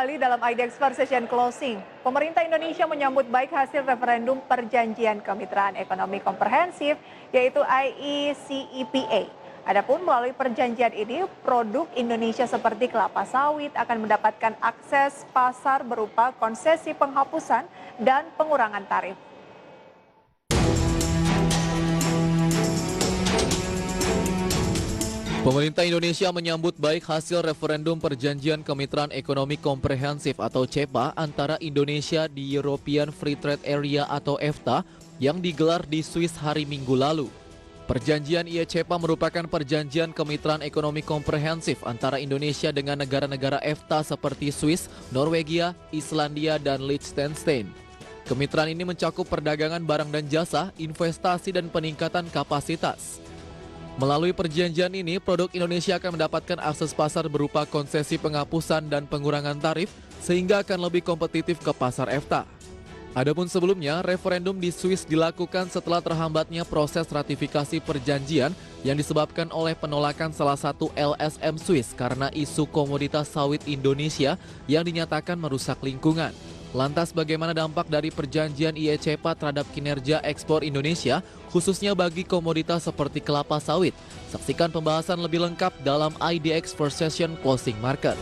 kembali dalam IDX Session Closing. Pemerintah Indonesia menyambut baik hasil referendum Perjanjian Kemitraan Ekonomi Komprehensif, yaitu IECEPA. Adapun melalui perjanjian ini, produk Indonesia seperti kelapa sawit akan mendapatkan akses pasar berupa konsesi penghapusan dan pengurangan tarif. Pemerintah Indonesia menyambut baik hasil referendum Perjanjian Kemitraan Ekonomi Komprehensif atau CEPA antara Indonesia di European Free Trade Area atau EFTA yang digelar di Swiss hari Minggu lalu. Perjanjian IECEPA merupakan perjanjian kemitraan ekonomi komprehensif antara Indonesia dengan negara-negara EFTA seperti Swiss, Norwegia, Islandia, dan Liechtenstein. Kemitraan ini mencakup perdagangan barang dan jasa, investasi, dan peningkatan kapasitas. Melalui perjanjian ini, produk Indonesia akan mendapatkan akses pasar berupa konsesi penghapusan dan pengurangan tarif sehingga akan lebih kompetitif ke pasar EFTA. Adapun sebelumnya, referendum di Swiss dilakukan setelah terhambatnya proses ratifikasi perjanjian yang disebabkan oleh penolakan salah satu LSM Swiss karena isu komoditas sawit Indonesia yang dinyatakan merusak lingkungan. Lantas bagaimana dampak dari perjanjian IECEPA terhadap kinerja ekspor Indonesia, khususnya bagi komoditas seperti kelapa sawit? Saksikan pembahasan lebih lengkap dalam IDX First Session Closing Market.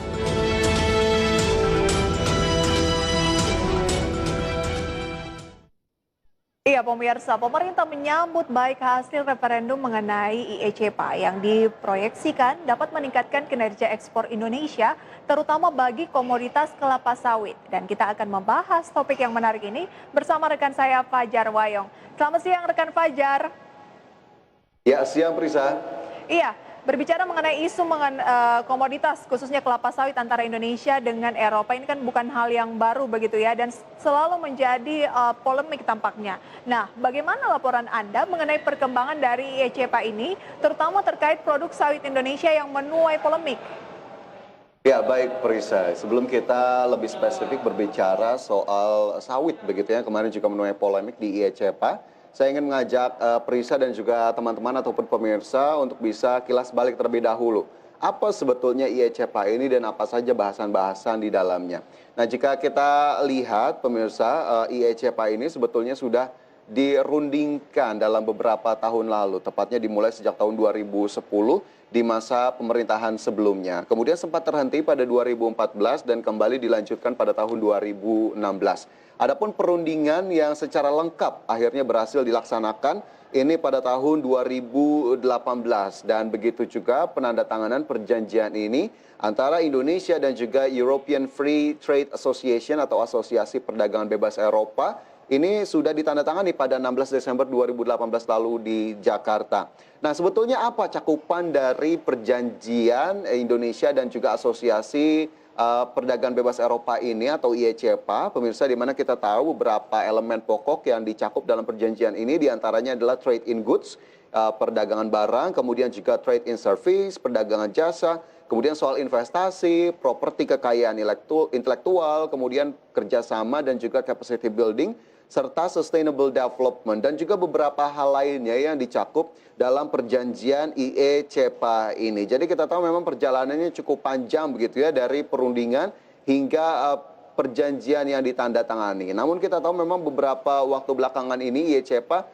Iya pemirsa, pemerintah menyambut baik hasil referendum mengenai IECEPA yang diproyeksikan dapat meningkatkan kinerja ekspor Indonesia, terutama bagi komoditas kelapa sawit. Dan kita akan membahas topik yang menarik ini bersama rekan saya Fajar Wayong. Selamat siang rekan Fajar. Ya, siang Prisa. Iya, berbicara mengenai isu komoditas khususnya kelapa sawit antara Indonesia dengan Eropa ini kan bukan hal yang baru begitu ya dan selalu menjadi polemik tampaknya. Nah, bagaimana laporan Anda mengenai perkembangan dari IECEPA ini terutama terkait produk sawit Indonesia yang menuai polemik? Ya, baik Prisa. Sebelum kita lebih spesifik berbicara soal sawit begitu ya, kemarin juga menuai polemik di IECEPA. Saya ingin mengajak Prisa dan juga teman-teman ataupun pemirsa untuk bisa kilas balik terlebih dahulu. Apa sebetulnya IECEPA ini dan apa saja bahasan-bahasan di dalamnya. Nah, jika kita lihat pemirsa, IECEPA ini sebetulnya sudah dirundingkan dalam beberapa tahun lalu, tepatnya dimulai sejak tahun 2010 di masa pemerintahan sebelumnya. Kemudian sempat terhenti pada 2014 dan kembali dilanjutkan pada tahun 2016. Adapun perundingan yang secara lengkap akhirnya berhasil dilaksanakan ini pada tahun 2018 dan begitu juga penandatanganan perjanjian ini antara Indonesia dan juga European Free Trade Association atau Asosiasi Perdagangan Bebas Eropa ini sudah ditandatangani pada 16 Desember 2018 lalu di Jakarta. Nah, sebetulnya apa cakupan dari perjanjian Indonesia dan juga Asosiasi Perdagangan Bebas Eropa ini atau IECEPA, pemirsa, di mana kita tahu beberapa elemen pokok yang dicakup dalam perjanjian ini diantaranya adalah trade in goods, perdagangan barang, kemudian juga trade in service, perdagangan jasa, kemudian soal investasi, properti kekayaan intelektual, kemudian kerjasama dan juga capacity building, serta sustainable development dan juga beberapa hal lainnya yang dicakup dalam perjanjian IECEPA ini. Jadi kita tahu memang perjalanannya cukup panjang begitu ya dari perundingan hingga perjanjian yang ditandatangani. Namun kita tahu memang beberapa waktu belakangan ini IECEPA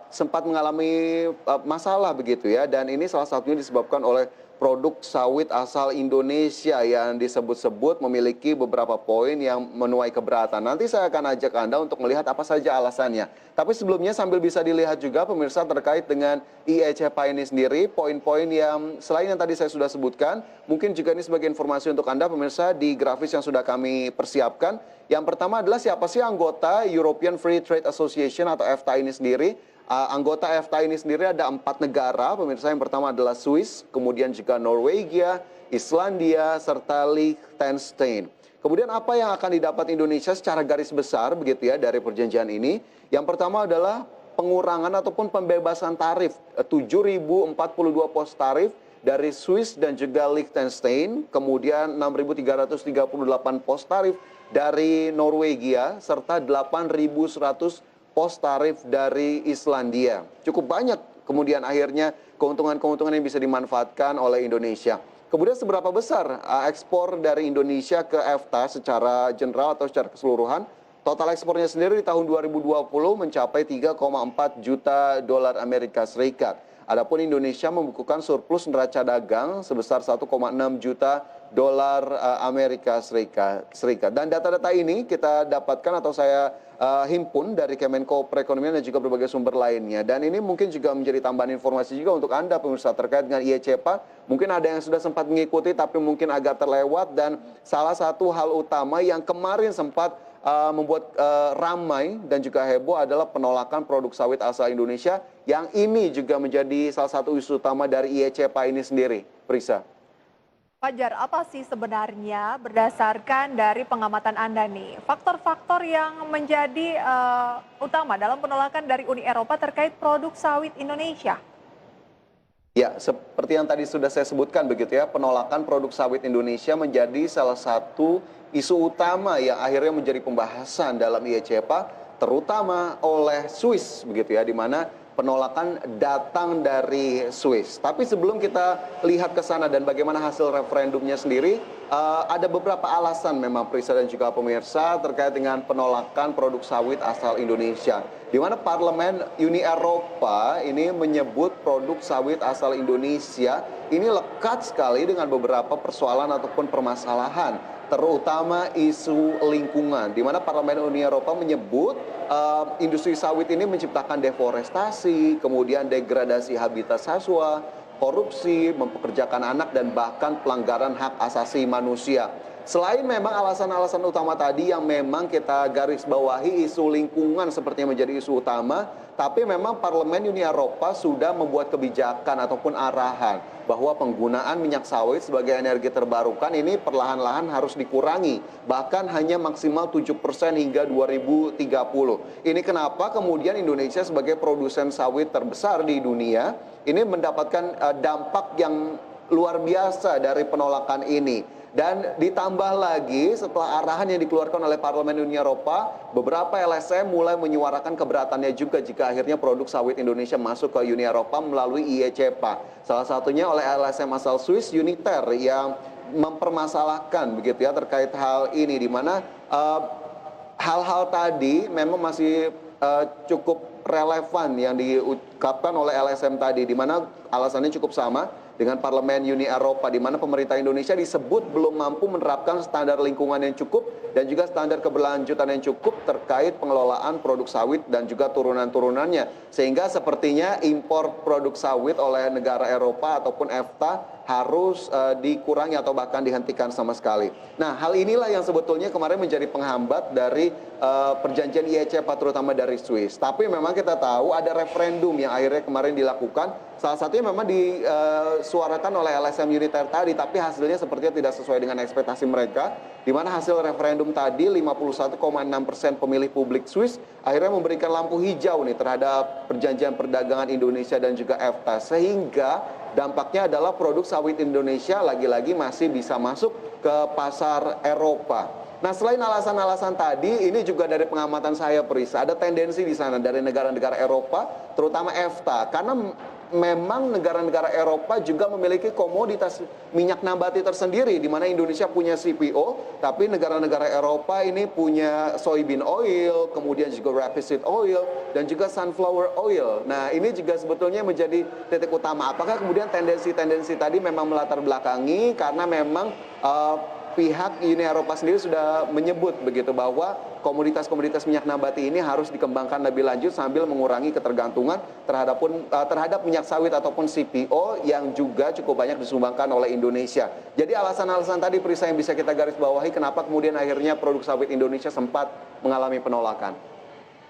sempat mengalami masalah begitu ya, dan ini salah satunya disebabkan oleh produk sawit asal Indonesia yang disebut-sebut memiliki beberapa poin yang menuai keberatan. Nanti saya akan ajak Anda untuk melihat apa saja alasannya. Tapi sebelumnya sambil bisa dilihat juga pemirsa terkait dengan IECEPA ini sendiri, poin-poin yang selain yang tadi saya sudah sebutkan, mungkin juga ini sebagai informasi untuk Anda pemirsa di grafis yang sudah kami persiapkan. Yang pertama adalah siapa sih anggota European Free Trade Association atau EFTA ini sendiri. Anggota EFTA ini sendiri ada 4 negara, pemirsa. Yang pertama adalah Swiss, kemudian juga Norwegia, Islandia, serta Liechtenstein. Kemudian apa yang akan didapat Indonesia secara garis besar begitu ya dari perjanjian ini? Yang pertama adalah pengurangan ataupun pembebasan tarif 7.042 pos tarif dari Swiss dan juga Liechtenstein, kemudian 6.338 pos tarif dari Norwegia, serta 8.100 pos tarif dari Islandia. Cukup banyak kemudian akhirnya keuntungan-keuntungan yang bisa dimanfaatkan oleh Indonesia. kemudian seberapa besar ekspor dari Indonesia ke EFTA secara general atau secara keseluruhan? Total ekspornya sendiri di tahun 2020 mencapai 3,4 juta dolar Amerika Serikat. Adapun Indonesia membukukan surplus neraca dagang sebesar 1,6 juta dolar Amerika Serikat. Dan data-data ini kita dapatkan atau saya himpun dari Kemenko Perekonomian dan juga berbagai sumber lainnya. Dan ini mungkin juga menjadi tambahan informasi juga untuk Anda pemirsa terkait dengan IECPA. Mungkin ada yang sudah sempat mengikuti tapi mungkin agak terlewat, dan salah satu hal utama yang kemarin sempat membuat ramai dan juga heboh adalah penolakan produk sawit asal Indonesia, yang ini juga menjadi salah satu isu utama dari IECPA ini sendiri. Prisa. Fajar, apa sih sebenarnya berdasarkan dari pengamatan Anda nih, faktor-faktor yang menjadi utama dalam penolakan dari Uni Eropa terkait produk sawit Indonesia? Ya, seperti yang tadi sudah saya sebutkan begitu ya, penolakan produk sawit Indonesia menjadi salah satu isu utama yang akhirnya menjadi pembahasan dalam IECPA, terutama oleh Swiss begitu ya, di mana penolakan datang dari Swiss. Tapi sebelum kita lihat ke sana dan bagaimana hasil referendumnya sendiri, ada beberapa alasan memang Prisa dan juga pemirsa terkait dengan penolakan produk sawit asal Indonesia. Di mana Parlemen Uni Eropa ini menyebut produk sawit asal Indonesia ini lekat sekali dengan beberapa persoalan ataupun permasalahan, terutama isu lingkungan, di mana Parlemen Uni Eropa menyebut industri sawit ini menciptakan deforestasi, kemudian degradasi habitat satwa, korupsi, mempekerjakan anak, dan bahkan pelanggaran hak asasi manusia. Selain memang alasan-alasan utama tadi yang memang kita garis bawahi, isu lingkungan sepertinya menjadi isu utama, tapi memang Parlemen Uni Eropa sudah membuat kebijakan ataupun arahan bahwa penggunaan minyak sawit sebagai energi terbarukan ini perlahan-lahan harus dikurangi, bahkan hanya maksimal 7% hingga 2030. Ini kenapa kemudian Indonesia sebagai produsen sawit terbesar di dunia ini mendapatkan dampak yang luar biasa dari penolakan ini. Dan ditambah lagi setelah arahan yang dikeluarkan oleh Parlemen Uni Eropa, beberapa LSM mulai menyuarakan keberatannya juga jika akhirnya produk sawit Indonesia masuk ke Uni Eropa melalui IECPA. Salah satunya oleh LSM asal Swiss, Uniter, yang mempermasalahkan begitu ya terkait hal ini, di mana hal-hal tadi memang masih cukup relevan yang diungkapkan oleh LSM tadi, di mana alasannya cukup sama dengan Parlemen Uni Eropa, di mana pemerintah Indonesia disebut belum mampu menerapkan standar lingkungan yang cukup dan juga standar keberlanjutan yang cukup terkait pengelolaan produk sawit dan juga turunan-turunannya, sehingga sepertinya impor produk sawit oleh negara Eropa ataupun EFTA harus dikurangi atau bahkan dihentikan sama sekali. Nah, hal inilah yang sebetulnya kemarin menjadi penghambat dari perjanjian IECPA, terutama dari Swiss. Tapi memang kita tahu ada referendum yang akhirnya kemarin dilakukan. Salah satunya memang disuarakan oleh LSM Uniter tadi, tapi hasilnya sepertinya tidak sesuai dengan ekspektasi mereka, di mana hasil referendum tadi 51,6% pemilih publik Swiss akhirnya memberikan lampu hijau nih terhadap perjanjian perdagangan Indonesia dan juga EFTA, sehingga dampaknya adalah produk sawit Indonesia lagi-lagi masih bisa masuk ke pasar Eropa. Nah, selain alasan-alasan tadi, ini juga dari pengamatan saya, Prisa, ada tendensi di sana dari negara-negara Eropa, terutama EFTA, karena memang negara-negara Eropa juga memiliki komoditas minyak nabati tersendiri, di mana Indonesia punya CPO, tapi negara-negara Eropa ini punya soybean oil, kemudian juga rapeseed oil, dan juga sunflower oil. Nah, ini juga sebetulnya menjadi titik utama. Apakah kemudian tendensi-tendensi tadi memang melatar belakangi karena memang pihak Uni Eropa sendiri sudah menyebut begitu bahwa komoditas-komoditas minyak nabati ini harus dikembangkan lebih lanjut sambil mengurangi ketergantungan terhadap minyak sawit ataupun CPO yang juga cukup banyak disumbangkan oleh Indonesia. Jadi alasan-alasan tadi, Prisa, yang bisa kita garis bawahi kenapa kemudian akhirnya produk sawit Indonesia sempat mengalami penolakan.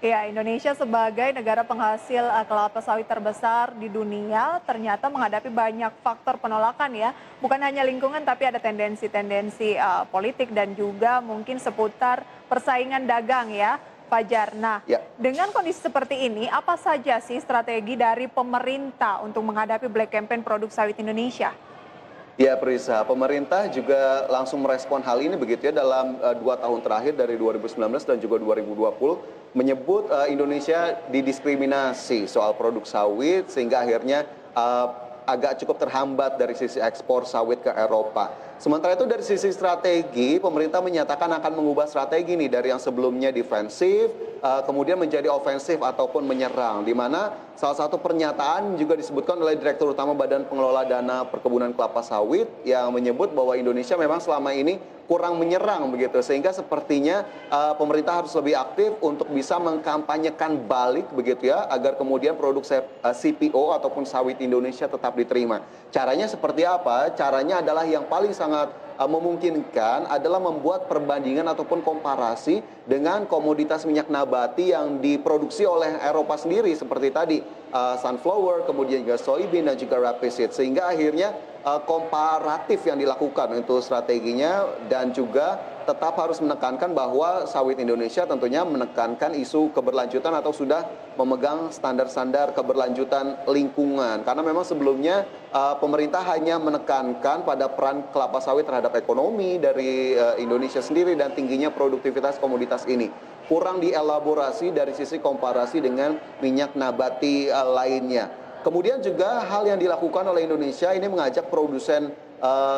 Ya, Indonesia sebagai negara penghasil kelapa sawit terbesar di dunia ternyata menghadapi banyak faktor penolakan ya. Bukan hanya lingkungan tapi ada tendensi-tendensi politik dan juga mungkin seputar persaingan dagang ya, Fajar. Nah, dengan kondisi seperti ini apa saja sih strategi dari pemerintah untuk menghadapi Black Campaign produk sawit Indonesia? Ya, Prisa, pemerintah juga langsung merespon hal ini begitu ya dalam 2 tahun terakhir dari 2019 dan juga 2020 menyebut Indonesia didiskriminasi soal produk sawit, sehingga akhirnya agak cukup terhambat dari sisi ekspor sawit ke Eropa. Sementara itu dari sisi strategi, pemerintah menyatakan akan mengubah strategi nih dari yang sebelumnya defensif, kemudian menjadi ofensif ataupun menyerang. Di mana salah satu pernyataan juga disebutkan oleh Direktur Utama Badan Pengelola Dana Perkebunan Kelapa Sawit yang menyebut bahwa Indonesia memang selama ini kurang menyerang begitu, sehingga sepertinya pemerintah harus lebih aktif untuk bisa mengkampanyekan balik begitu ya, agar kemudian produk CPO ataupun sawit Indonesia tetap diterima. Caranya seperti apa? Caranya adalah yang paling sangat memungkinkan adalah membuat perbandingan ataupun komparasi dengan komoditas minyak nabati yang diproduksi oleh Eropa sendiri seperti tadi sunflower, kemudian juga soybean dan juga rapeseed, sehingga akhirnya komparatif yang dilakukan untuk strateginya, dan juga tetap harus menekankan bahwa sawit Indonesia tentunya menekankan isu keberlanjutan atau sudah memegang standar-standar keberlanjutan lingkungan. Karena memang sebelumnya pemerintah hanya menekankan pada peran kelapa sawit terhadap ekonomi dari Indonesia sendiri dan tingginya produktivitas komoditas ini. Kurang dielaborasi dari sisi komparasi dengan minyak nabati lainnya. Kemudian juga hal yang dilakukan oleh Indonesia ini mengajak produsen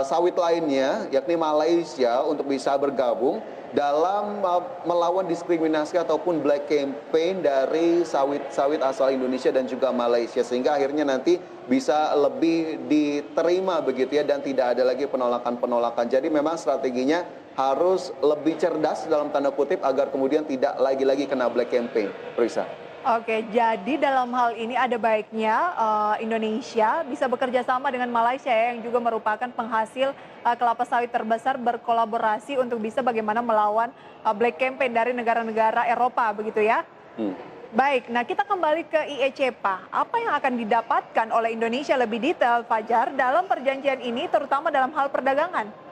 sawit lainnya, yakni Malaysia, untuk bisa bergabung dalam melawan diskriminasi ataupun black campaign dari sawit asal Indonesia dan juga Malaysia, sehingga akhirnya nanti bisa lebih diterima begitu ya, dan tidak ada lagi penolakan-penolakan. Jadi memang strateginya harus lebih cerdas dalam tanda kutip agar kemudian tidak lagi-lagi kena black campaign. Risa. Oke, jadi dalam hal ini ada baiknya Indonesia bisa bekerja sama dengan Malaysia ya, yang juga merupakan penghasil kelapa sawit terbesar, berkolaborasi untuk bisa bagaimana melawan black campaign dari negara-negara Eropa begitu ya. Baik, nah kita kembali ke IECPA. Apa yang akan didapatkan oleh Indonesia lebih detail, Fajar, dalam perjanjian ini terutama dalam hal perdagangan?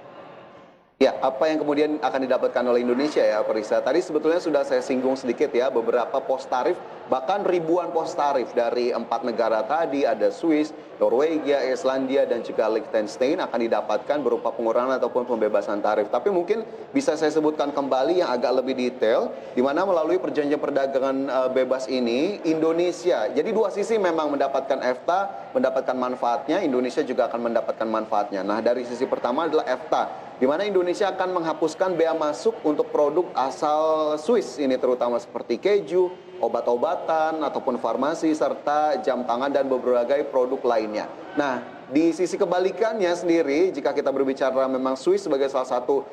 Ya, apa yang kemudian akan didapatkan oleh Indonesia ya, Perisa? Tadi sebetulnya sudah saya singgung sedikit ya, beberapa pos tarif, bahkan ribuan pos tarif dari 4 negara tadi, ada Swiss, Norwegia, Islandia, dan juga Liechtenstein akan didapatkan berupa pengurangan ataupun pembebasan tarif. Tapi mungkin bisa saya sebutkan kembali yang agak lebih detail, di mana melalui perjanjian perdagangan bebas ini, Indonesia, jadi dua sisi memang mendapatkan EFTA, mendapatkan manfaatnya, Indonesia juga akan mendapatkan manfaatnya. Nah, dari sisi pertama adalah EFTA, di mana Indonesia akan menghapuskan bea masuk untuk produk asal Swiss ini, terutama seperti keju, obat-obatan ataupun farmasi, serta jam tangan dan berbagai produk lainnya. Nah, di sisi kebalikannya sendiri, jika kita berbicara memang Swiss sebagai salah satu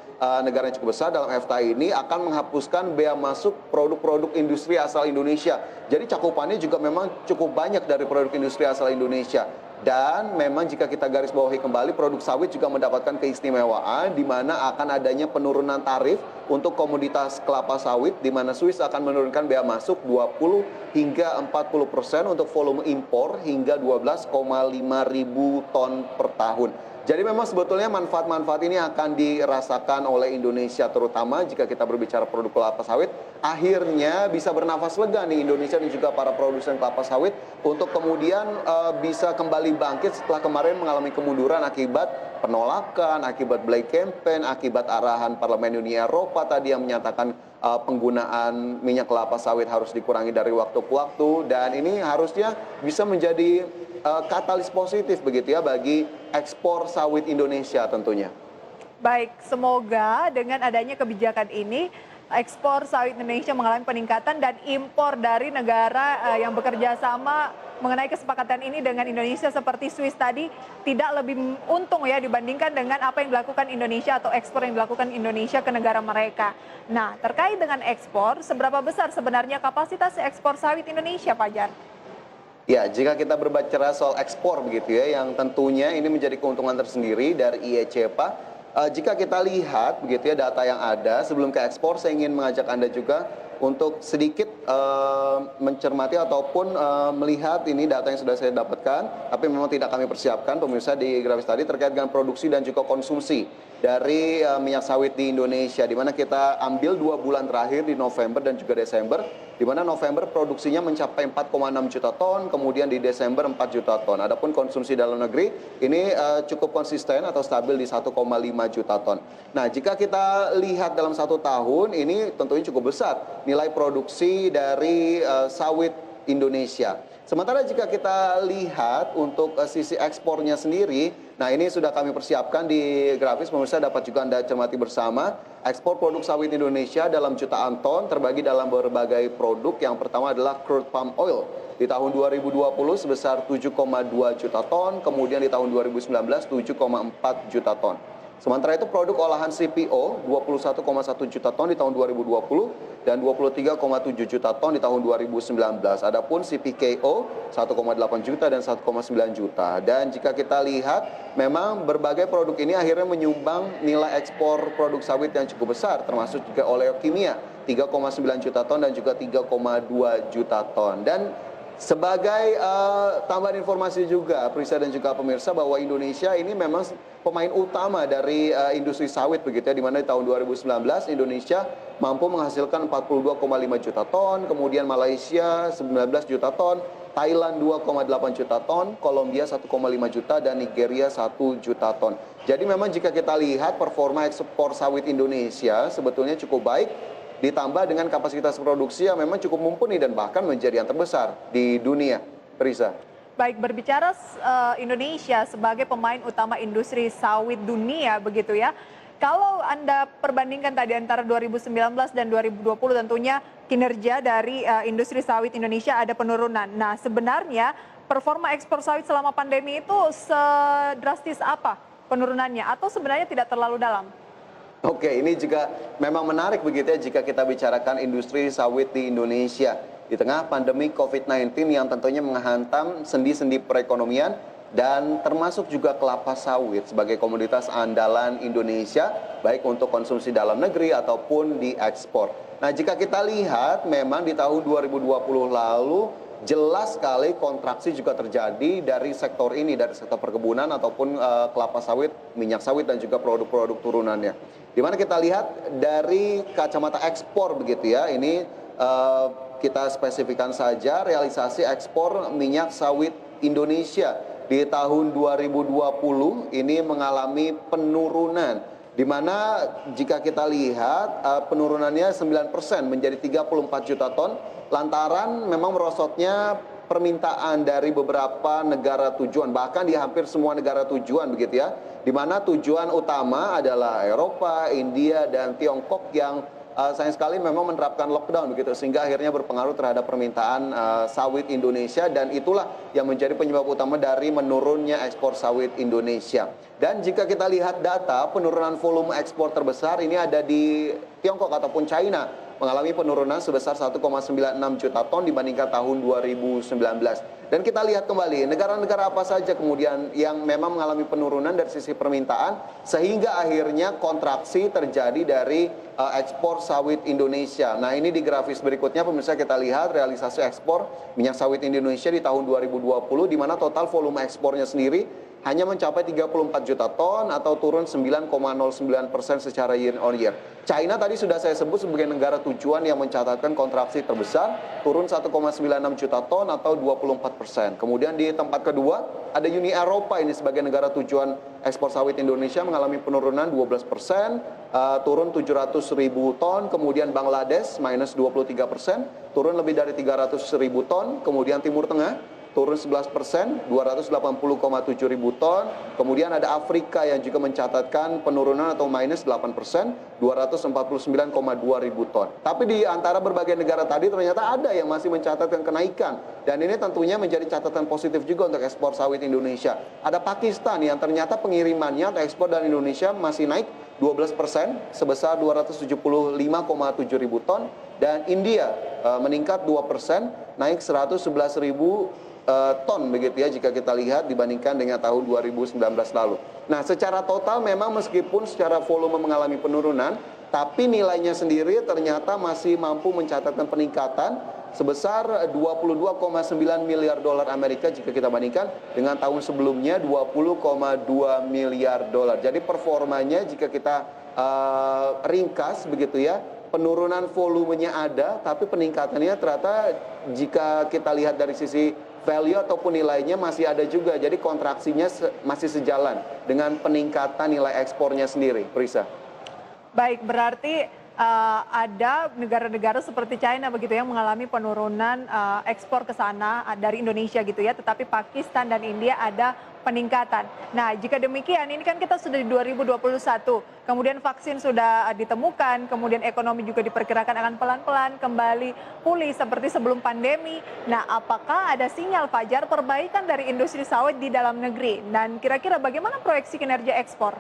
negara yang cukup besar dalam EFTA ini akan menghapuskan bea masuk produk-produk industri asal Indonesia. Jadi cakupannya juga memang cukup banyak dari produk industri asal Indonesia. Dan memang jika kita garis bawahi kembali, produk sawit juga mendapatkan keistimewaan di mana akan adanya penurunan tarif untuk komoditas kelapa sawit, di mana Swiss akan menurunkan bea masuk 20 hingga 40% untuk volume impor hingga 12,5 ribu ton per tahun. Jadi memang sebetulnya manfaat-manfaat ini akan dirasakan oleh Indonesia, terutama jika kita berbicara produk kelapa sawit. Akhirnya bisa bernafas lega nih Indonesia dan juga para produsen kelapa sawit untuk kemudian bisa kembali bangkit setelah kemarin mengalami kemunduran akibat penolakan, akibat black campaign, akibat arahan Parlemen Uni Eropa tadi yang menyatakan penggunaan minyak kelapa sawit harus dikurangi dari waktu ke waktu, dan ini harusnya bisa menjadi katalis positif begitu ya bagi ekspor sawit Indonesia tentunya. Baik, semoga dengan adanya kebijakan ini ekspor sawit Indonesia mengalami peningkatan dan impor dari negara yang bekerja sama mengenai kesepakatan ini dengan Indonesia seperti Swiss tadi tidak lebih untung ya dibandingkan dengan apa yang dilakukan Indonesia atau ekspor yang dilakukan Indonesia ke negara mereka. Nah, terkait dengan ekspor, seberapa besar sebenarnya kapasitas ekspor sawit Indonesia, Fajar? Ya, jika kita berbicara soal ekspor begitu ya, yang tentunya ini menjadi keuntungan tersendiri dari IECPA. Jika kita lihat begitu ya data yang ada sebelum ke ekspor, saya ingin mengajak Anda juga untuk sedikit mencermati ataupun melihat ini data yang sudah saya dapatkan, tapi memang tidak kami persiapkan pemirsa di grafis tadi terkait dengan produksi dan juga konsumsi dari minyak sawit di Indonesia, di mana kita ambil 2 bulan terakhir di November dan juga Desember, di mana November produksinya mencapai 4,6 juta ton, kemudian di Desember 4 juta ton. Adapun konsumsi dalam negeri ini cukup konsisten atau stabil di 1,5 juta ton. Nah, jika kita lihat dalam 1 tahun ini tentunya cukup besar nilai produksi dari sawit Indonesia. Sementara jika kita lihat untuk sisi ekspornya sendiri, nah ini sudah kami persiapkan di grafis, pemirsa dapat juga Anda cermati bersama. Ekspor produk sawit Indonesia dalam jutaan ton terbagi dalam berbagai produk. Yang pertama adalah crude palm oil. Di tahun 2020 sebesar 7,2 juta ton, kemudian di tahun 2019 7,4 juta ton. Sementara itu produk olahan CPO 21,1 juta ton di tahun 2020 dan 23,7 juta ton di tahun 2019. Adapun CPKO 1,8 juta dan 1,9 juta. Dan jika kita lihat memang berbagai produk ini akhirnya menyumbang nilai ekspor produk sawit yang cukup besar, termasuk juga oleokimia 3,9 juta ton dan juga 3,2 juta ton. Dan sebagai tambahan informasi juga, Prisa dan juga pemirsa, bahwa Indonesia ini memang pemain utama dari industri sawit begitu ya, di mana di tahun 2019 Indonesia mampu menghasilkan 42,5 juta ton, kemudian Malaysia 19 juta ton, Thailand 2,8 juta ton, Kolombia 1,5 juta, dan Nigeria 1 juta ton. Jadi memang jika kita lihat performa ekspor sawit Indonesia sebetulnya cukup baik, ditambah dengan kapasitas produksi yang memang cukup mumpuni dan bahkan menjadi yang terbesar di dunia. Risa. Baik, berbicara Indonesia sebagai pemain utama industri sawit dunia begitu ya. Kalau Anda perbandingkan tadi antara 2019 dan 2020 tentunya kinerja dari industri sawit Indonesia ada penurunan. Nah, sebenarnya performa ekspor sawit selama pandemi itu sedrastis apa penurunannya atau sebenarnya tidak terlalu dalam? Oke, ini juga memang menarik begitu ya jika kita bicarakan industri sawit di Indonesia. Di tengah pandemi COVID-19 yang tentunya menghantam sendi-sendi perekonomian dan termasuk juga kelapa sawit sebagai komoditas andalan Indonesia, baik untuk konsumsi dalam negeri ataupun diekspor. Nah, jika kita lihat memang di tahun 2020 lalu, jelas sekali kontraksi juga terjadi dari sektor ini, dari sektor perkebunan ataupun kelapa sawit, minyak sawit, dan juga produk-produk turunannya. Di mana kita lihat dari kacamata ekspor begitu ya, ini kita spesifikkan saja realisasi ekspor minyak sawit Indonesia di tahun 2020 ini mengalami penurunan. Di mana jika kita lihat penurunannya 9% menjadi 34 juta ton, lantaran memang merosotnya permintaan dari beberapa negara tujuan, bahkan di hampir semua negara tujuan begitu ya, di mana tujuan utama adalah Eropa, India, dan Tiongkok yang sayang sekali memang menerapkan lockdown begitu, sehingga akhirnya berpengaruh terhadap permintaan sawit Indonesia, dan itulah yang menjadi penyebab utama dari menurunnya ekspor sawit Indonesia. Dan jika kita lihat data penurunan volume ekspor terbesar ini ada di Tiongkok ataupun China, mengalami penurunan sebesar 1,96 juta ton dibandingkan tahun 2019. Dan kita lihat kembali negara-negara apa saja kemudian yang memang mengalami penurunan dari sisi permintaan sehingga akhirnya kontraksi terjadi dari ekspor sawit Indonesia. Nah, ini di grafis berikutnya pemirsa kita lihat realisasi ekspor minyak sawit Indonesia di tahun 2020 di mana total volume ekspornya sendiri hanya mencapai 34 juta ton atau turun 9,09% secara year on year. China tadi sudah saya sebut sebagai negara tujuan yang mencatatkan kontraksi terbesar, turun 1,96 juta ton atau 24%. Kemudian di tempat kedua ada Uni Eropa ini sebagai negara tujuan ekspor sawit Indonesia mengalami penurunan 12%, turun 700 ribu ton. Kemudian Bangladesh minus 23%, turun lebih dari 300 ribu ton. Kemudian Timur Tengah turun 11%, 280,7 ribu ton. Kemudian ada Afrika yang juga mencatatkan penurunan atau minus 8%, 249,2 ribu ton. Tapi di antara berbagai negara tadi ternyata ada yang masih mencatatkan kenaikan. Dan ini tentunya menjadi catatan positif juga untuk ekspor sawit Indonesia. Ada Pakistan yang ternyata pengirimannya atau ekspor dari Indonesia masih naik 12% sebesar 275,7 ribu ton. Dan India meningkat 2%, naik 111 ribu ton begitu ya jika kita lihat dibandingkan dengan tahun 2019 lalu. Nah, secara total memang meskipun secara volume mengalami penurunan, tapi nilainya sendiri ternyata masih mampu mencatatkan peningkatan sebesar 22,9 miliar dolar Amerika jika kita bandingkan dengan tahun sebelumnya 20,2 miliar dolar. Jadi performanya jika kita ringkas begitu ya, penurunan volumenya ada, tapi peningkatannya ternyata jika kita lihat dari sisi value ataupun nilainya masih ada juga. Jadi kontraksinya masih sejalan dengan peningkatan nilai ekspornya sendiri, Prisa. Baik, berarti ada negara-negara seperti China begitu yang mengalami penurunan ekspor ke sana dari Indonesia gitu ya, tetapi Pakistan dan India ada peningkatan. Nah, jika demikian ini kan kita sudah di 2021, kemudian vaksin sudah ditemukan, kemudian ekonomi juga diperkirakan akan pelan-pelan kembali pulih seperti sebelum pandemi. Nah, apakah ada sinyal Fajar perbaikan dari industri sawit di dalam negeri? Dan kira-kira bagaimana proyeksi kinerja ekspor?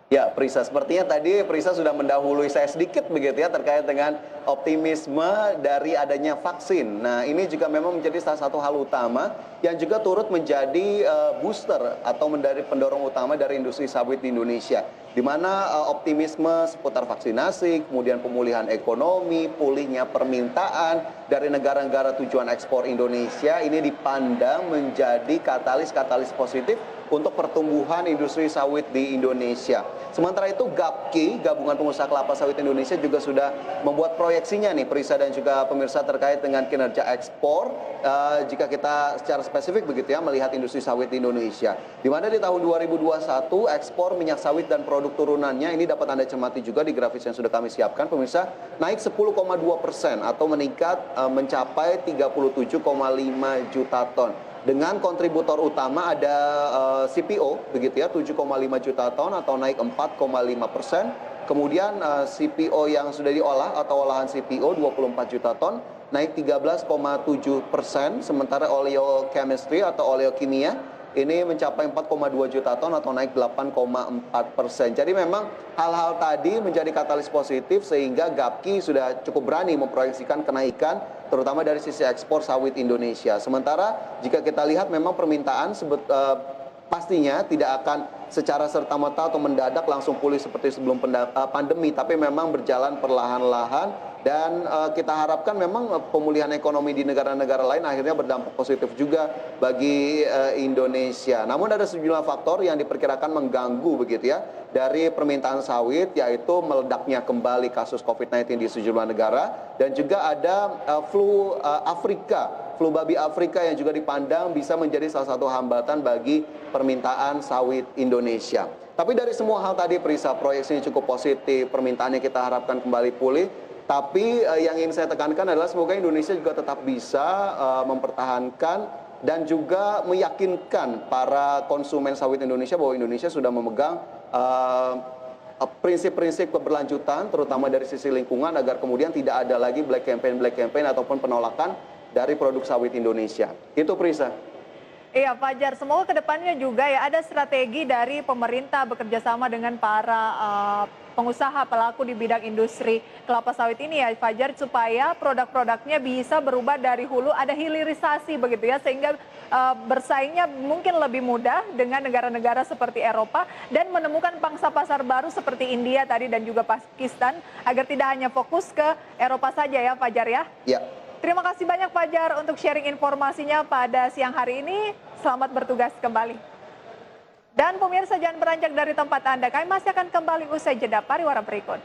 Ya, Prisa, sepertinya tadi Prisa sudah mendahului saya sedikit begitu ya terkait dengan optimisme dari adanya vaksin. Nah, ini juga memang menjadi salah satu hal utama yang juga turut menjadi booster atau menjadi pendorong utama dari industri sawit di Indonesia. Di mana optimisme seputar vaksinasi, kemudian pemulihan ekonomi, pulihnya permintaan dari negara-negara tujuan ekspor Indonesia ini dipandang menjadi katalis-katalis positif untuk pertumbuhan industri sawit di Indonesia. Sementara itu GAPKI, Gabungan Pengusaha Kelapa Sawit Indonesia juga sudah membuat proyeksinya nih Prisa dan juga pemirsa terkait dengan kinerja ekspor jika kita secara spesifik begitu ya melihat industri sawit di Indonesia. Di mana di tahun 2021 ekspor minyak sawit dan produk turunannya ini dapat Anda cermati juga di grafis yang sudah kami siapkan pemirsa naik 10,2% atau meningkat mencapai 37,5 juta ton. Dengan kontributor utama ada CPO begitu ya 7,5 juta ton atau naik 4,5%. Kemudian CPO yang sudah diolah atau olahan CPO 24 juta ton naik 13,7%. Sementara oleochemistry atau oleokimia ini mencapai 4,2 juta ton atau naik 8,4%. Jadi memang hal-hal tadi menjadi katalis positif sehingga GAPKI sudah cukup berani memproyeksikan kenaikan terutama dari sisi ekspor sawit Indonesia. Sementara jika kita lihat memang permintaan pastinya tidak akan secara serta-merta atau mendadak langsung pulih seperti sebelum pandemi, tapi memang berjalan perlahan-lahan dan kita harapkan memang pemulihan ekonomi di negara-negara lain akhirnya berdampak positif juga bagi Indonesia. Namun ada sejumlah faktor yang diperkirakan mengganggu begitu ya dari permintaan sawit, yaitu meledaknya kembali kasus COVID-19 di sejumlah negara dan juga ada flu babi Afrika yang juga dipandang bisa menjadi salah satu hambatan bagi permintaan sawit Indonesia. Tapi dari semua hal tadi Prisa, proyeksinya cukup positif, permintaannya kita harapkan kembali pulih. Tapi yang ingin saya tekankan adalah semoga Indonesia juga tetap bisa mempertahankan dan juga meyakinkan para konsumen sawit Indonesia bahwa Indonesia sudah memegang prinsip-prinsip keberlanjutan terutama dari sisi lingkungan agar kemudian tidak ada lagi black campaign ataupun penolakan dari produk sawit Indonesia. Itu Prisa. Iya Fajar, semoga kedepannya juga ya ada strategi dari pemerintah bekerja sama dengan para pengusaha pelaku di bidang industri kelapa sawit ini ya Fajar, supaya produk-produknya bisa berubah dari hulu, ada hilirisasi begitu ya, sehingga bersaingnya mungkin lebih mudah dengan negara-negara seperti Eropa dan menemukan pangsa pasar baru seperti India tadi dan juga Pakistan agar tidak hanya fokus ke Eropa saja ya Fajar ya. Ya. Terima kasih banyak Fajar untuk sharing informasinya pada siang hari ini. Selamat bertugas kembali. Dan pemirsa jangan beranjak dari tempat Anda. Kami masih akan kembali usai jeda pariwara berikut.